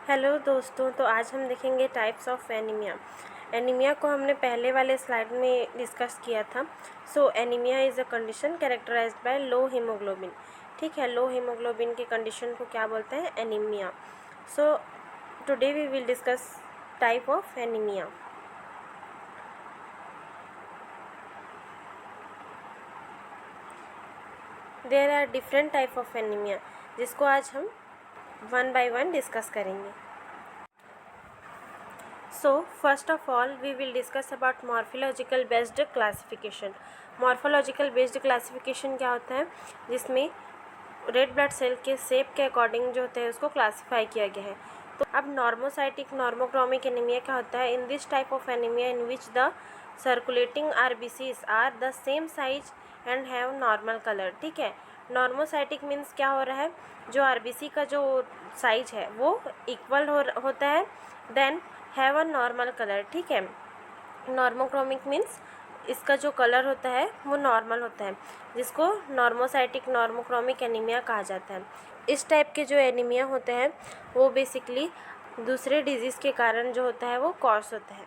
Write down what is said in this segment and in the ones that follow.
Hello दोस्तों, तो आज हम देखेंगे टाइप्स ऑफ एनीमिया। एनीमिया को हमने पहले वाले स्लाइड में डिस्कस किया था। So anaemia is a condition characterised by low haemoglobin. ठीक है, लो हीमोग्लोबिन की कंडीशन को क्या बोलते हैं? Anaemia. So today we will discuss type of anaemia. There are different type of anaemia, जिसको आज हम वन बाय वन डिस्कस करेंगे। So first of all we will discuss about morphological based classification। morphological based classification क्या होता है? जिसमें red blood cell के shape के अकॉर्डिंग जो होते हैं उसको क्लासीफाई किया गया है। तो अब नॉर्मोसाइटिक नॉर्मोक्रोमिक एनीमिया क्या होता है? In this type of anaemia in which the circulating RBCs are the same size and have normal colour. ठीक है, नॉर्मोसाइटिक मीन्स क्या हो रहा है? जो आरबीसी का जो साइज है वो इक्वल होता है, then have a normal colour. ठीक है, नॉर्मोक्रोमिक मीन्स इसका जो कलर होता है वो नॉर्मल होता है, जिसको नॉर्मोसाइटिक नॉर्मोक्रोमिक एनीमिया कहा जाता है। इस टाइप के जो एनीमिया होते हैं वो बेसिकली दूसरे डिजीज़ के कारण जो होता है वो कॉज होता है।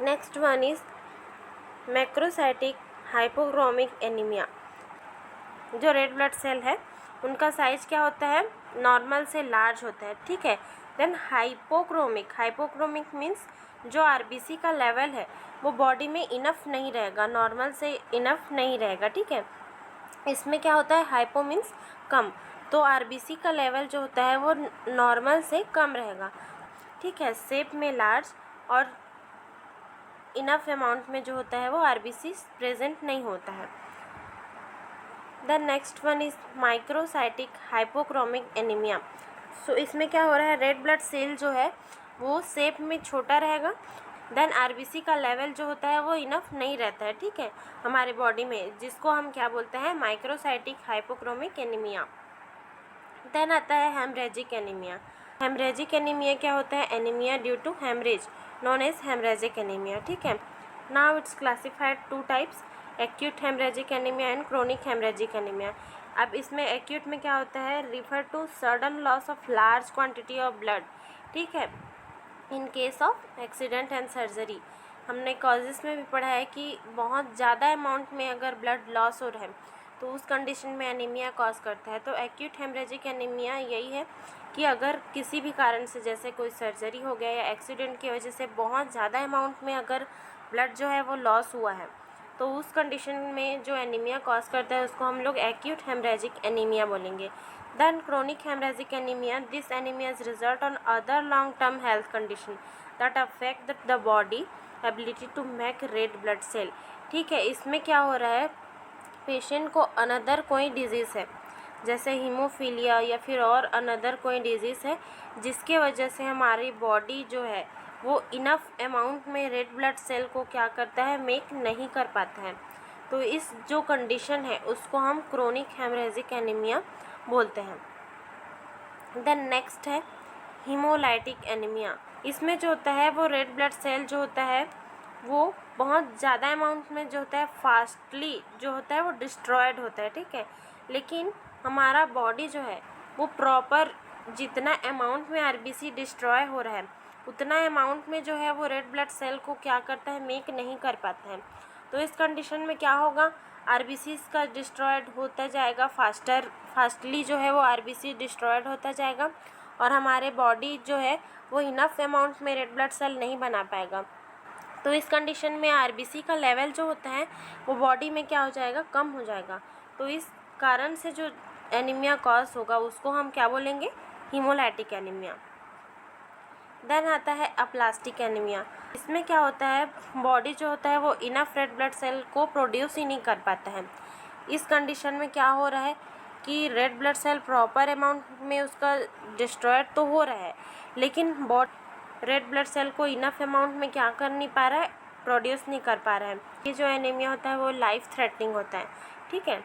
Next one is macrocytic hypochromic anaemia. जो रेड ब्लड सेल है उनका साइज क्या होता है? नॉर्मल से लार्ज होता है। ठीक है, देन हाइपोक्रोमिक। हाइपोक्रोमिक मीन्स जो आरबीसी का लेवल है वो बॉडी में इनफ नहीं रहेगा, नॉर्मल से इनफ नहीं रहेगा। ठीक है, इसमें क्या होता है? हाइपो मीन्स कम, तो आरबीसी का लेवल जो होता है वो नॉर्मल से कम रहेगा। ठीक है, शेप में लार्ज और इनफ अमाउंट में जो होता है वो आरबीसी प्रेजेंट नहीं होता है। The next one is microcytic hypochromic anaemia. So इसमें क्या हो रहा है? रेड ब्लड सेल जो है वो शेप में छोटा रहेगा, देन आरबीसी का लेवल जो होता है वो इनफ नहीं रहता है। ठीक है, हमारे बॉडी में, जिसको हम क्या बोलते हैं? Microcytic hypochromic anaemia. देन आता है हेमरेजिक एनीमिया। हेमरेजिक एनीमिया क्या होता है? Anaemia due to haemorrhage non as haemorrhagic anaemia. ठीक है, now it's classified to types, acute haemorrhagic anaemia and chronic haemorrhagic anaemia. अब इसमें एक्यूट में क्या होता है? Refer to sudden loss of large quantity of blood. ठीक है, in case of accident and surgery. हमने कॉजेज़ में भी पढ़ा है कि बहुत ज़्यादा अमाउंट में अगर ब्लड लॉस हो रहा है तो उस कंडीशन में एनीमिया कॉज करता है। तो एक्यूट हेमरेजिक एनीमिया यही है कि अगर किसी भी कारण से, जैसे कोई सर्जरी हो गया या एक्सीडेंट की वजह से बहुत ज़्यादा अमाउंट में अगर ब्लड जो है वो लॉस हुआ है, तो उस कंडीशन में जो एनीमिया कॉज करता है उसको हम लोग एक्यूट हेमरेजिक एनीमिया बोलेंगे। Then chronic hemorrhagic anemia, this anemia is result on other long term health condition that affect the body ability to make red blood cell। ठीक है, इसमें क्या हो रहा है? पेशेंट को अनदर कोई डिजीज़ है, जैसे हीमोफीलिया या फिर और अनदर कोई डिजीज़ है, जिसके वजह से हमारी बॉडी जो है वो इनफ अमाउंट में रेड ब्लड सेल को क्या करता है? मेक नहीं कर पाता है। तो इस जो कंडीशन है उसको हम क्रोनिक हेमरेजिक एनीमिया बोलते हैं। देन नेक्स्ट है हीमोलाइटिक एनीमिया। इसमें जो होता है वो रेड ब्लड सेल जो होता है वो बहुत ज़्यादा अमाउंट में जो होता है फास्टली जो होता है वो डिस्ट्रॉयड होता है। ठीक है, लेकिन हमारा बॉडी जो है वो प्रॉपर जितना अमाउंट में आरबीसी डिस्ट्रॉय हो रहा है उतना अमाउंट में जो है वो रेड ब्लड सेल को क्या करता है? मेक नहीं कर पाता है। तो इस कंडीशन में क्या होगा? आरबीसी का डिस्ट्रॉयड होता जाएगा, फास्टली जो है वो आरबीसी डिस्ट्रॉयड होता जाएगा और हमारे बॉडी जो है वो इनफ अमाउंट में रेड ब्लड सेल नहीं बना पाएगा। तो इस कंडीशन में आरबीसी का लेवल जो होता है वो बॉडी में क्या हो जाएगा? कम हो जाएगा। तो इस कारण से जो एनीमिया कॉज होगा उसको हम क्या बोलेंगे? Haemolytic anaemia. देन आता है अप्लास्टिक एनीमिया। इसमें क्या होता है? बॉडी जो होता है वो इनफ रेड ब्लड सेल को प्रोड्यूस ही नहीं कर पाता है। इस कंडीशन में क्या हो रहा है कि red blood cell proper amount में उसका डिस्ट्रॉयड तो हो रहा है, लेकिन रेड ब्लड सेल को इनफ अमाउंट में क्या कर नहीं पा रहा है? प्रोड्यूस नहीं कर पा रहा है। ये जो एनीमिया होता है वो लाइफ थ्रेटनिंग होता है। ठीक है,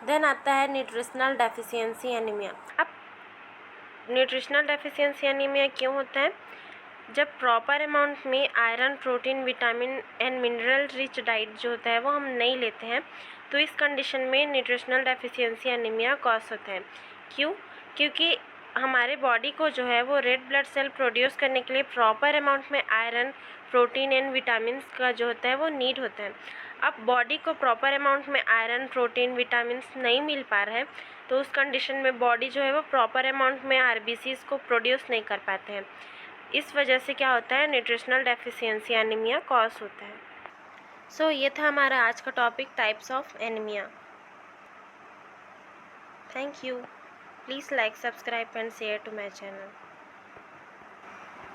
देन आता है न्यूट्रिशनल डेफिशिएंसी एनीमिया। अब न्यूट्रिशनल डेफिशिएंसी एनीमिया क्यों होता है? जब प्रॉपर अमाउंट में iron, protein, vitamin and mineral rich diet जो होता है वो हम नहीं लेते हैं, तो इस कंडीशन में न्यूट्रिशनल डेफिशिएंसी एनीमिया कॉज होता है। क्यों? क्योंकि हमारे बॉडी को जो है वो रेड ब्लड सेल प्रोड्यूस करने के लिए प्रॉपर अमाउंट में आयरन, प्रोटीन एंड विटामिन्स का जो होता है वो नीड होता है। अब बॉडी को प्रॉपर अमाउंट में आयरन, प्रोटीन, विटामिन्स नहीं मिल पा रहा है, तो उस कंडीशन में बॉडी जो है वो प्रॉपर अमाउंट में आरबीसीज को प्रोड्यूस नहीं कर पाते हैं। इस वजह से क्या होता है, न्यूट्रिशनल डेफिशिएंसी एनीमिया कॉज होता है। सो ये था हमारा आज का topic, types of anaemia. Thank you. Please like, subscribe and share to my channel.